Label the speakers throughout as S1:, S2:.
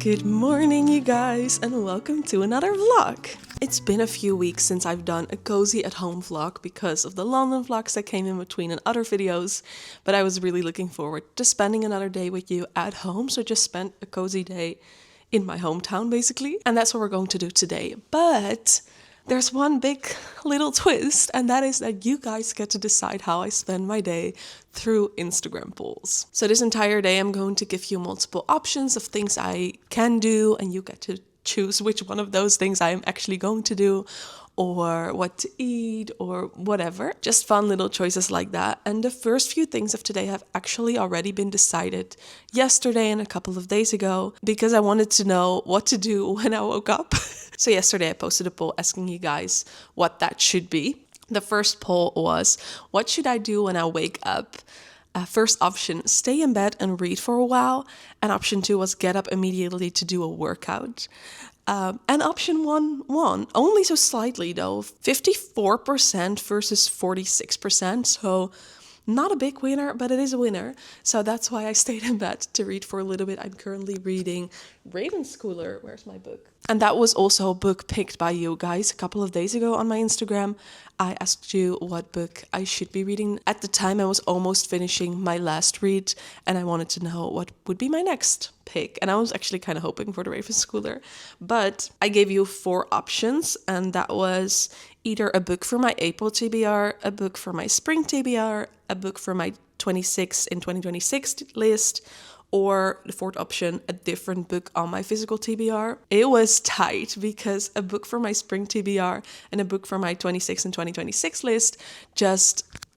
S1: Good morning, you guys, and welcome to another vlog. It's been a few weeks since I've done a cozy at home vlog because of the London vlogs that came in between and other videos, but I was really looking forward to spending another day with you at home, so just spent a cozy day in my hometown basically, and that's what we're going to do today. But there's one big little twist, and that is that you guys get to decide how I spend my day through Instagram polls. So this entire day I'm going to give you multiple options of things I can do, and you get to choose which one of those things I am actually going to do, or what to eat, or whatever. Just fun little choices like that. And the first few things of today have actually already been decided yesterday and a couple of days ago, because I wanted to know what to do when I woke up. So yesterday I posted a poll asking you guys what that should be. The first poll was, what should I do when I wake up? First option, stay in bed and read for a while. And option 2 was get up immediately to do a workout. And option 1 won, only so slightly though, 54% versus 46%. So not a big winner, but it is a winner. So that's why I stayed in bed to read for a little bit. I'm currently reading Ravenschooler. Where's my book? And that was also a book picked by you guys a couple of days ago on my Instagram. I asked you what book I should be reading. At the time, I was almost finishing my last read, and I wanted to know what would be my next pick. And I was actually kind of hoping for the Ravenschooler. But I gave you 4 options, and that was either a book for my April TBR, a book for my spring TBR, a book for my 26 in 2026 list, or the 4th option, a different book on my physical TBR. It was tight because a book for my spring TBR and a book for my 26 and 2026 list,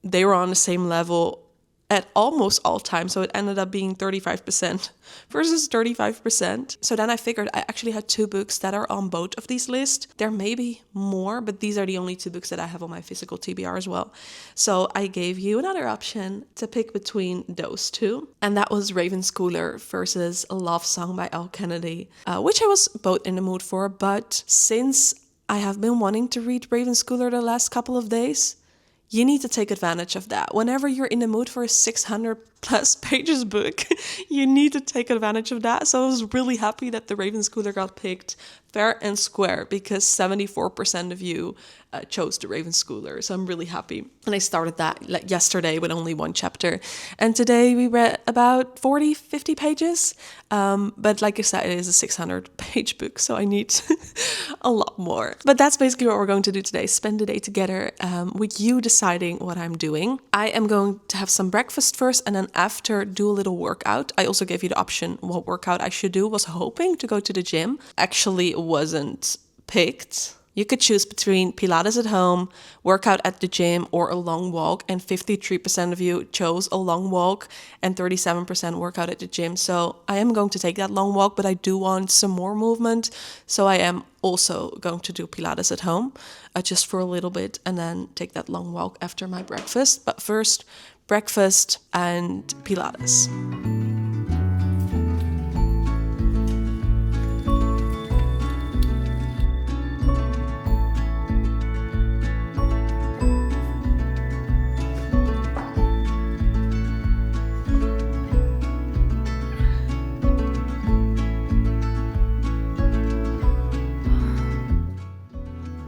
S1: they were on the same level at almost all times. So it ended up being 35% versus 35%. So then I figured I actually had 2 books that are on both of these lists. There may be more, but these are the only 2 books that I have on my physical TBR as well. So I gave you another option to pick between those 2. And that was Ravenschooler versus A Love Song by L. Kennedy, which I was both in the mood for. But since I have been wanting to read Ravenschooler the last couple of days, you need to take advantage of that. Whenever you're in the mood for a 600 plus pages book, you need to take advantage of that. So I was really happy that the Ravenschooler got picked fair and square, because 74% of you chose the Ravenschooler. So I'm really happy. And I started that yesterday with only 1 chapter. And today we read about 40, 50 pages. But like I said, it is a 600 page book, so I need a lot more. But that's basically what we're going to do today. Spend the day together with you deciding what I'm doing. I am going to have some breakfast first, and then after do a little workout. I also gave you the option what workout I should do. Was hoping to go to the gym. Actually, it wasn't picked. You could choose between Pilates at home, workout at the gym, or a long walk. And 53% of you chose a long walk and 37% workout at the gym. So I am going to take that long walk, but I do want some more movement. So I am also going to do Pilates at home just for a little bit, and then take that long walk after my breakfast. But first, breakfast and Pilates.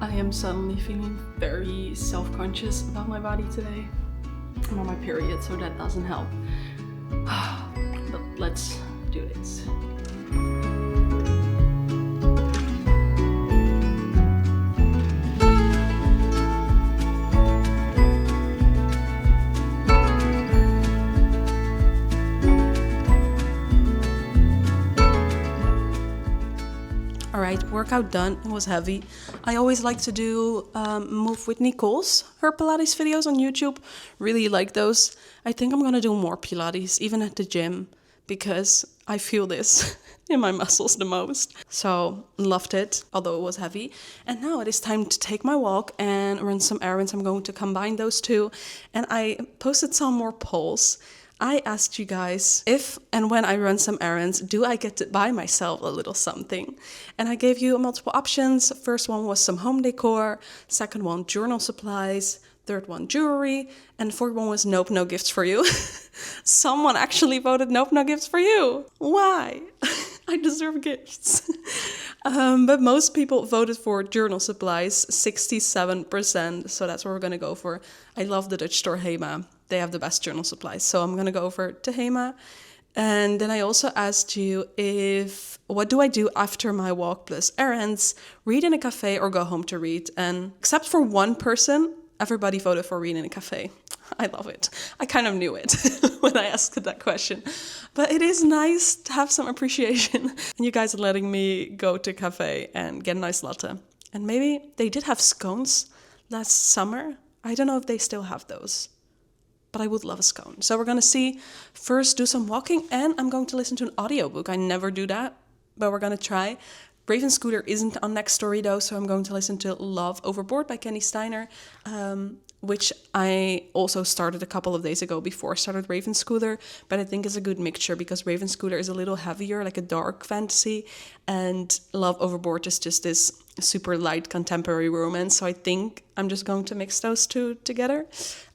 S1: I am suddenly feeling very self-conscious about my body today. I'm on my period, so that doesn't help. But let's do this. Alright, workout done. It was heavy. I always like to do Move with Nicole's, her Pilates videos on YouTube. Really like those. I think I'm gonna do more Pilates, even at the gym, because I feel this in my muscles the most. So loved it, although it was heavy. And now it is time to take my walk and run some errands. I'm going to combine those 2. And I posted some more polls. I asked you guys if and when I run some errands, do I get to buy myself a little something? And I gave you multiple options. First one was some home decor. Second one, journal supplies. Third one, jewelry. And the fourth one was nope, no gifts for you. Someone actually voted nope, no gifts for you. Why? I deserve gifts. But most people voted for journal supplies, 67%. So that's what we're going to go for. I love the Dutch store Hema. They have the best journal supplies. So I'm going to go over to Hema. And then I also asked you what do I do after my walk plus errands, read in a cafe or go home to read? And except for one person, everybody voted for read in a cafe. I love it. I kind of knew it when I asked that question. But it is nice to have some appreciation. And you guys are letting me go to a cafe and get a nice latte. And maybe they did have scones last summer. I don't know if they still have those. But I would love a scone. So we're going to see. First do some walking and I'm going to listen to an audiobook. I never do that, but we're going to try. Raven Scooter isn't on Next Story though, so I'm going to listen to Love Overboard by Kenny Steiner, which I also started a couple of days ago before I started Raven Scooter, but I think it's a good mixture because Raven Scooter is a little heavier, like a dark fantasy, and Love Overboard is just this super light contemporary romance. So I think I'm just going to mix those two together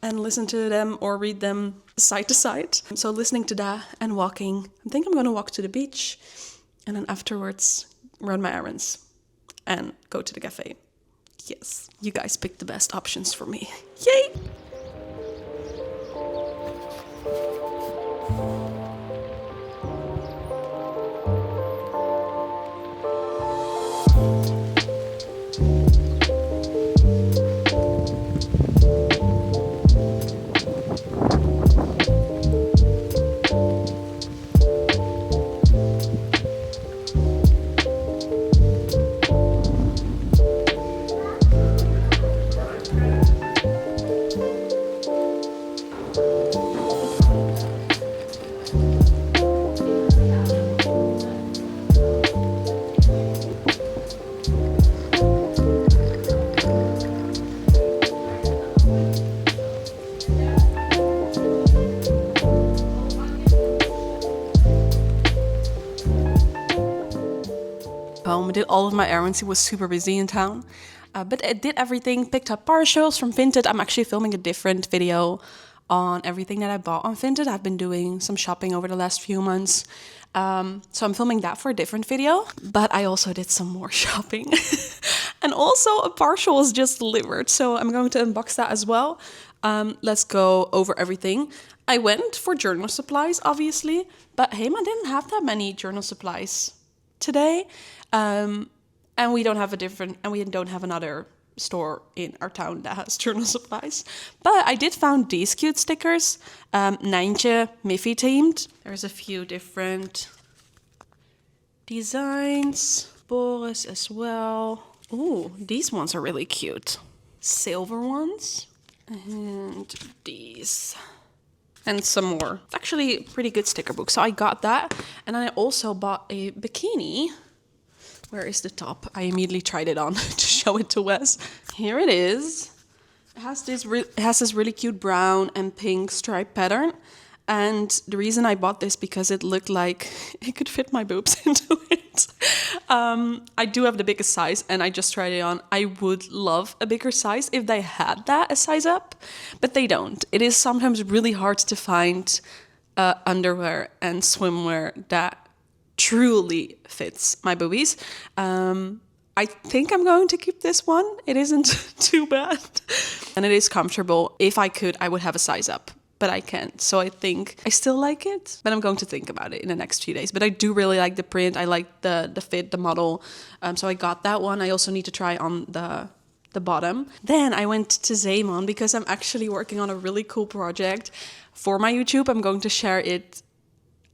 S1: and listen to them or read them side to side. So listening to that and walking, I think I'm going to walk to the beach and then afterwards run my errands and go to the cafe. Yes, you guys picked the best options for me. Yay! Home, did all of my errands. It was super busy in town, but I did everything, picked up partials from Vinted. I'm actually filming a different video on everything that I bought on Vinted. I've been doing some shopping over the last few months, so I'm filming that for a different video, but I also did some more shopping. And also a partial was just delivered, so I'm going to unbox that as well. Let's go over everything. I went for journal supplies, obviously, but Hema didn't have that many journal supplies today, and we don't have another store in our town that has journal supplies. But I did found these cute stickers, Nijntje Miffy themed. There's a few different designs, Boris as well. Ooh, these ones are really cute. Silver ones, and these. And some more. It's actually a pretty good sticker book. So I got that. And then I also bought a bikini. Where is the top? I immediately tried it on to show it to Wes. Here it is. It has this really cute brown and pink stripe pattern. And the reason I bought this because it looked like it could fit my boobs into it. I do have the biggest size and I just tried it on. I would love a bigger size if they had that a size up, but they don't. It is sometimes really hard to find underwear and swimwear that truly fits my boobies. I think I'm going to keep this one. It isn't too bad. And it is comfortable. If I could, I would have a size up. But I can't. So I think I still like it, but I'm going to think about it in the next few days. But I do really like the print. I like the fit, the model. So I got that one. I also need to try on the bottom. Then I went to Zeeman because I'm actually working on a really cool project for my YouTube. I'm going to share it,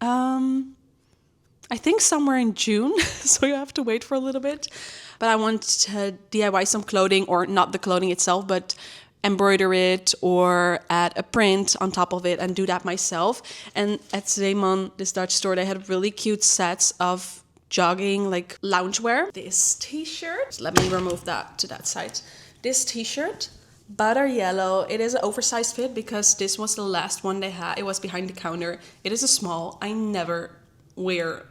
S1: I think somewhere in June. So you have to wait for a little bit. But I want to DIY some clothing, or not the clothing itself, but embroider it or add a print on top of it and do that myself. And at Zeeman, this Dutch store, they had really cute sets of jogging, like loungewear. This t-shirt, let me remove that to that side. This t-shirt, butter yellow. It is an oversized fit because this was the last one they had. It was behind the counter. It is a small. I never wear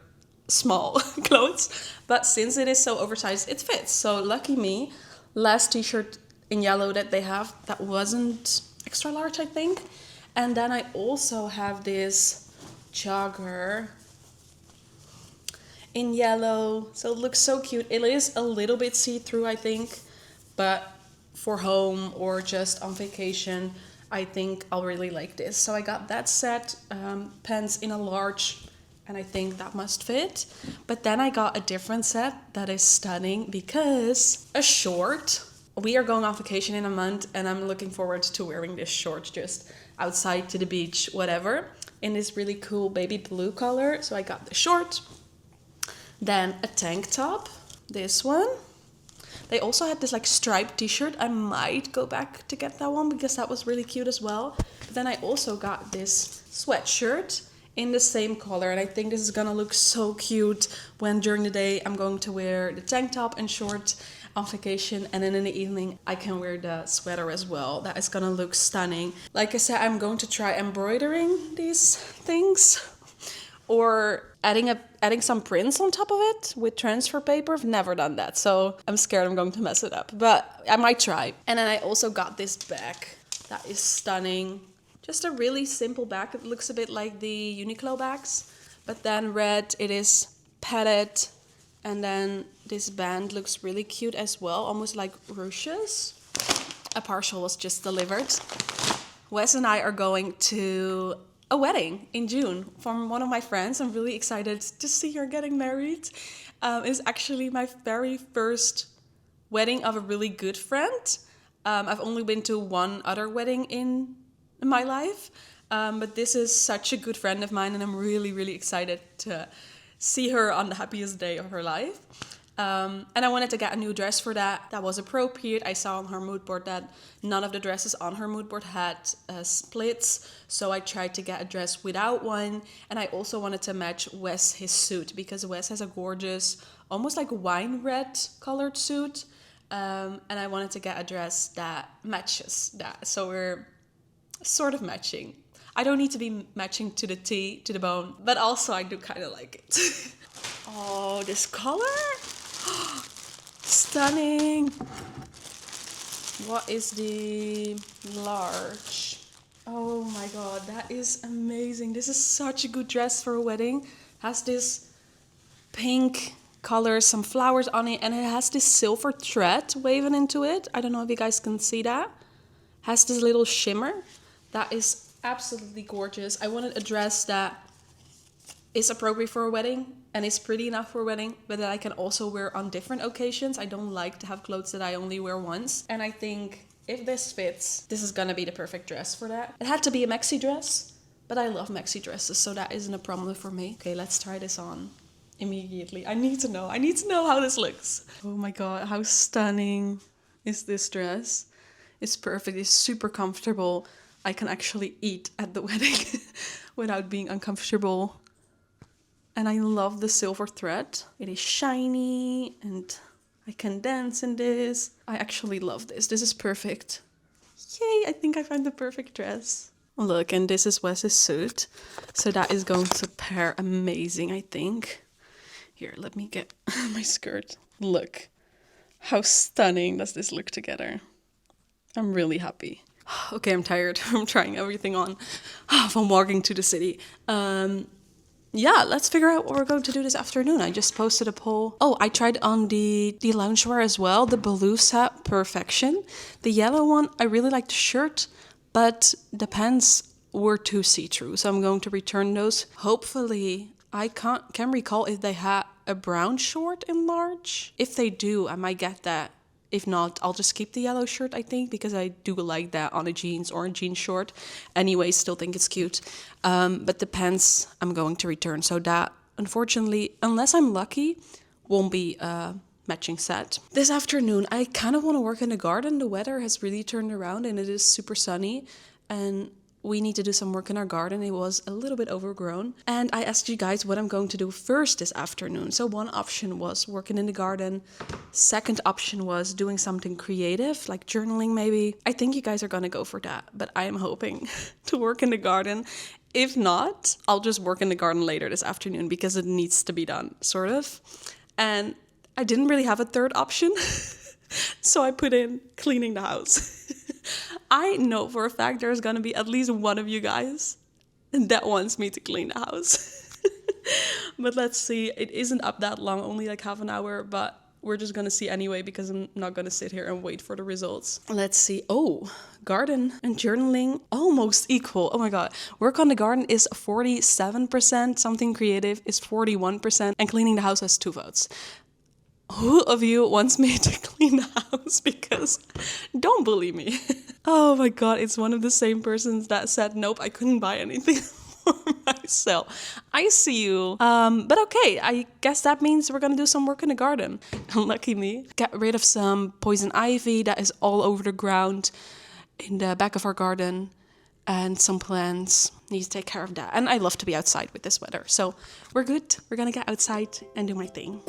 S1: small clothes, but since it is so oversized, it fits. So lucky me. Last t-shirt in yellow that they have, that wasn't extra large, I think. And then I also have this jogger in yellow. So it looks so cute. It is a little bit see-through, I think, but for home or just on vacation, I think I'll really like this. So I got that set, pants in a large, and I think that must fit. But then I got a different set that is stunning because a short. We are going on vacation in a month, and I'm looking forward to wearing this short just outside to the beach, whatever, in this really cool baby blue color. So I got the short, then a tank top, this one. They also had this like striped t-shirt. I might go back to get that one because that was really cute as well. But then I also got this sweatshirt in the same color, and I think this is gonna look so cute when during the day I'm going to wear the tank top and short on vacation, and then in the evening I can wear the sweater as well. That is gonna look stunning. Like I said, I'm going to try embroidering these things or adding some prints on top of it with transfer paper. I've never done that, so I'm scared I'm going to mess it up, but I might try. And then I also got this bag that is stunning. Just a really simple bag. It looks a bit like the Uniqlo bags, but then red, it is padded, and then this band looks really cute as well, almost like ruches. A parcel was just delivered. Wes and I are going to a wedding in June from one of my friends. I'm really excited to see her getting married. It's actually my very first wedding of a really good friend. I've only been to one other wedding in my life, but this is such a good friend of mine, and I'm really, really excited to see her on the happiest day of her life. And I wanted to get a new dress for that was appropriate. I saw on her mood board that none of the dresses on her mood board had splits, so I tried to get a dress without one. And I also wanted to match Wes his suit, because Wes has a gorgeous, almost like wine red colored suit, and I wanted to get a dress that matches that, so we're sort of matching. I don't need to be matching to the T, to the bone, but also I do kind of like it. Oh, this color? Stunning. What is the large? Oh my god, that is amazing. This is such a good dress for a wedding. Has this pink color, some flowers on it, and it has this silver thread waving into it. I don't know if you guys can see that. Has this little shimmer. That is absolutely gorgeous. I wanted a dress that is appropriate for a wedding and is pretty enough for a wedding, but that I can also wear on different occasions. I don't like to have clothes that I only wear once. And I think if this fits, this is gonna be the perfect dress for that. It had to be a maxi dress, but I love maxi dresses, so that isn't a problem for me. Okay, let's try this on immediately. I need to know how this looks. Oh my god, how stunning is this dress? It's perfect, it's super comfortable. I can actually eat at the wedding without being uncomfortable. And I love the silver thread. It is shiny and I can dance in this. I actually love this. This is perfect. Yay, I think I found the perfect dress. Look, and this is Wes's suit. So that is going to pair amazing, I think. Here, let me get my skirt. Look, how stunning does this look together? I'm really happy. Okay, I'm tired. I'm trying everything on from walking to the city. Yeah, let's figure out what we're going to do this afternoon. I just posted a poll. Oh, I tried on the loungewear as well, the blue set Perfection. The yellow one, I really liked the shirt, but the pants were too see-through, so I'm going to return those. Hopefully, I can recall if they had a brown short in large. If they do, I might get that. If not, I'll just keep the yellow shirt, I think, because I do like that on a jeans or a jean short. Anyway, still think it's cute. But the pants I'm going to return. So that, unfortunately, unless I'm lucky, won't be a matching set. This afternoon, I kind of want to work in the garden. The weather has really turned around and it is super sunny. And we need to do some work in our garden. It was a little bit overgrown. And I asked you guys what I'm going to do first this afternoon. So one option was working in the garden. Second option was doing something creative, like journaling maybe. I think you guys are gonna go for that, but I am hoping to work in the garden. If not, I'll just work in the garden later this afternoon because it needs to be done, sort of. And I didn't really have a third option. So I put in cleaning the house. I know for a fact there's gonna be at least one of you guys that wants me to clean the house. But let's see. It isn't up that long, only like half an hour, but we're just gonna see anyway because I'm not gonna sit here and wait for the results. Let's see. Oh, garden and journaling almost equal. Oh my god. Work on the garden is 47%, something creative is 41%, and cleaning the house has 2 votes. Who of you wants me to clean the house? Because don't bully me. Oh my god, it's one of the same persons that said, nope, I couldn't buy anything for myself. I see you. But okay, I guess that means we're gonna do some work in the garden. Lucky me. Get rid of some poison ivy that is all over the ground in the back of our garden. And some plants. Need to take care of that. And I love to be outside with this weather. So we're good. We're gonna get outside and do my thing.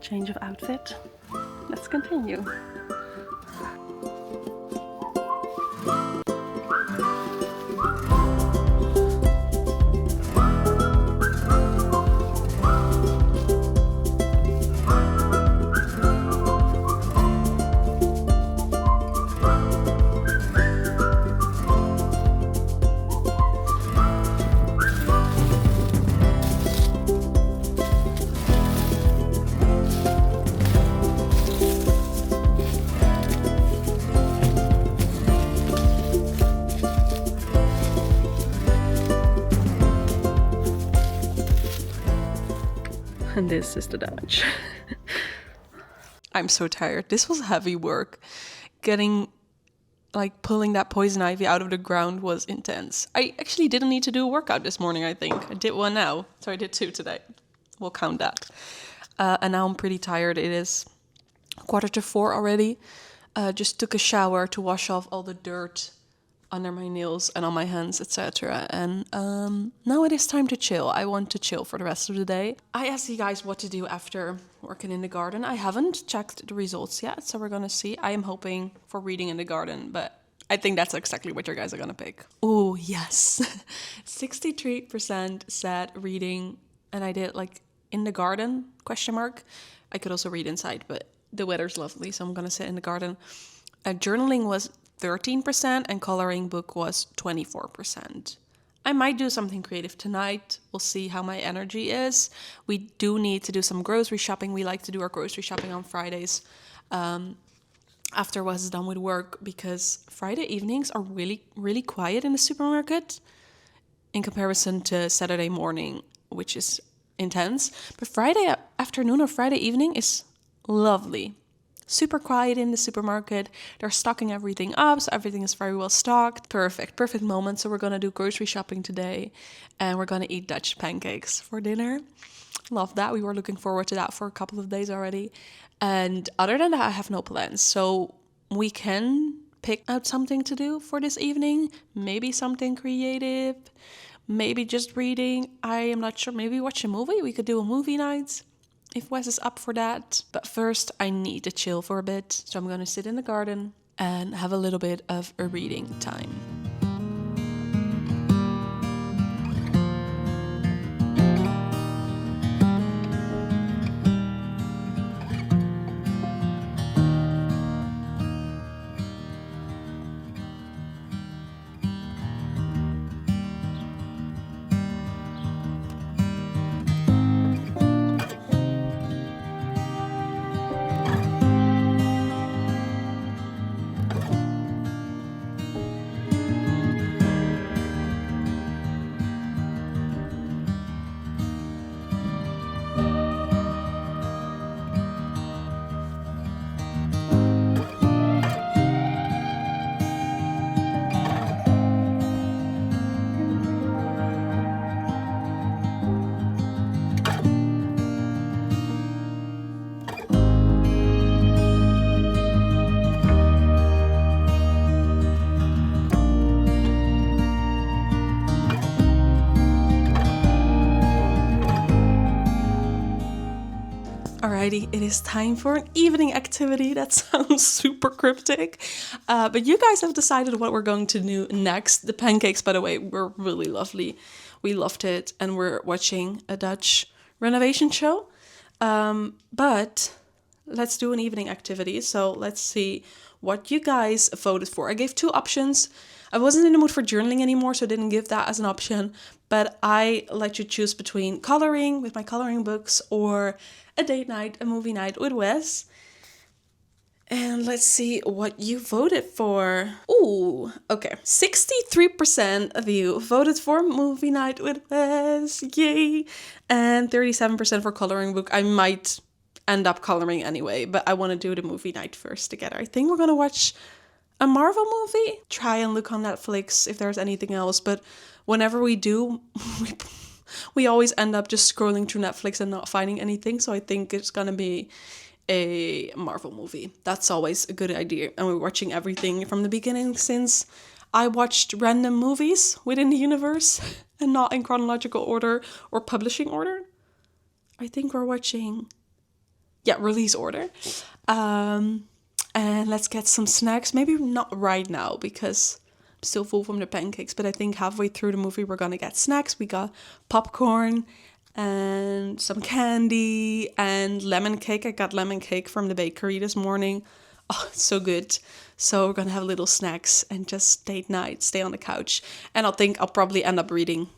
S1: Change of outfit. Let's continue. And this is the damage. I'm so tired. This was heavy work. Pulling that poison ivy out of the ground was intense. I actually didn't need to do a workout this morning, I think. I did one now. So I did 2 today. We'll count that. And now I'm pretty tired. It is 3:45 already. Just took a shower to wash off all the dirt under my nails and on my hands, etc. And now it is time to chill. I want to chill for the rest of the day. I asked you guys what to do after working in the garden. I haven't checked the results yet, so we're gonna see. I am hoping for reading in the garden, but I think that's exactly what you guys are gonna pick. Oh yes. 63% said reading, and I did in the garden, ? I could also read inside, but the weather's lovely, so I'm gonna sit in the garden. Journaling was 13% and coloring book was 24%. I might do something creative tonight. We'll see how my energy is. We do need to do some grocery shopping. We like to do our grocery shopping on Fridays after Wes is done with work, because Friday evenings are really, really quiet in the supermarket in comparison to Saturday morning, which is intense. But Friday afternoon or Friday evening is lovely. Super quiet in the supermarket. They're stocking everything up, so everything is very well stocked. Perfect moment. So we're gonna do grocery shopping today, and we're gonna eat Dutch pancakes for dinner. Love that. We were looking forward to that for a couple of days already. And other than that, I have no plans. So we can pick out something to do for this evening. Maybe something creative. Maybe just reading. I am not sure. Maybe watch a movie. We could do a movie night if Wes is up for that. But first, I need to chill for a bit. So I'm going to sit in the garden and have a little bit of a reading time. Alrighty, it is time for an evening activity. That sounds super cryptic. But you guys have decided what we're going to do next. The pancakes, by the way, were really lovely. We loved it. And we're watching a Dutch renovation show. But let's do an evening activity. So let's see what you guys voted for. I gave 2 options. I wasn't in the mood for journaling anymore, so I didn't give that as an option. But I let you choose between coloring with my coloring books or a date night, a movie night with Wes. And let's see what you voted for. Ooh, okay. 63% of you voted for movie night with Wes. Yay. And 37% for coloring book. I might end up coloring anyway, but I want to do the movie night first together. I think we're going to watch a Marvel movie. Try and look on Netflix if there's anything else. But whenever we do, we always end up just scrolling through Netflix and not finding anything. So I think it's going to be a Marvel movie. That's always a good idea. And we're watching everything from the beginning since I watched random movies within the universe and not in chronological order or publishing order. I think we're watching, release order. And let's get some snacks. Maybe not right now because I'm still full from the pancakes, but I think halfway through the movie we're gonna get snacks. We got popcorn and some candy and lemon cake. I got lemon cake from the bakery this morning. Oh, it's so good. So we're gonna have little snacks and just date night, stay on the couch. And I think I'll probably end up reading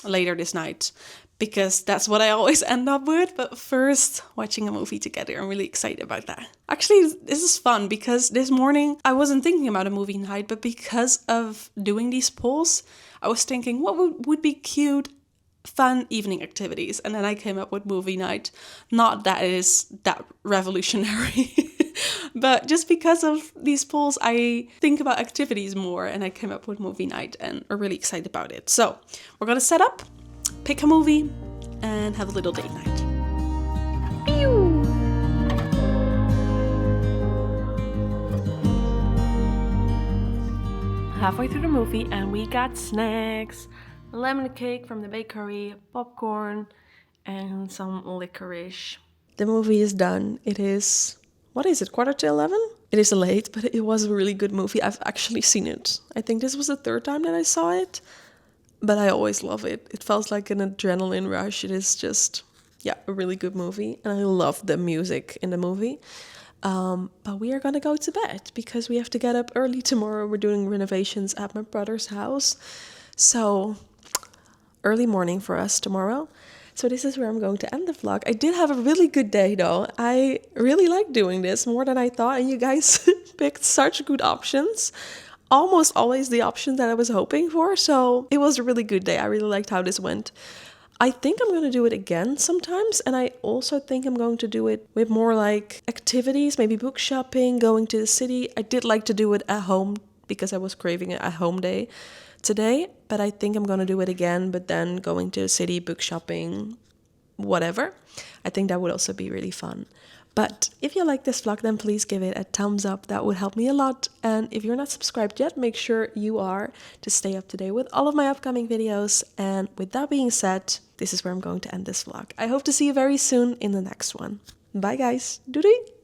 S1: later this night because that's what I always end up with. But first, watching a movie together. I'm really excited about that. Actually, this is fun because this morning I wasn't thinking about a movie night, but because of doing these polls, I was thinking what would be cute, fun evening activities, and then I came up with movie night. Not that it is that revolutionary, but just because of these polls, I think about activities more, and I came up with movie night, and I'm really excited about it. So we're gonna set up, pick a movie, and have a little date night. Pew! Halfway through the movie, and we got snacks. Lemon cake from the bakery, popcorn, and some licorice. The movie is done. It is, what is it, 11:15? It is late, but it was a really good movie. I've actually seen it. I think this was the 3rd time that I saw it, but I always love it. It felt like an adrenaline rush. It is just, a really good movie. And I love the music in the movie. But we are gonna go to bed because we have to get up early tomorrow. We're doing renovations at my brother's house. So early morning for us tomorrow. So this is where I'm going to end the vlog. I did have a really good day though. I really like doing this more than I thought, and you guys picked such good options. Almost always the options that I was hoping for. So it was a really good day. I really liked how this went. I think I'm going to do it again sometimes, and I also think I'm going to do it with more like activities, maybe book shopping, going to the city. I did like to do it at home because I was craving it at home day today, but I think I'm gonna do it again, but then going to the city, book shopping, whatever. I think that would also be really fun. But if you like this vlog, then please give it a thumbs up. That would help me a lot. And if you're not subscribed yet, make sure you are to stay up to date with all of my upcoming videos. And with that being said, this is where I'm going to end this vlog. I hope to see you very soon in the next one. Bye guys. Doei!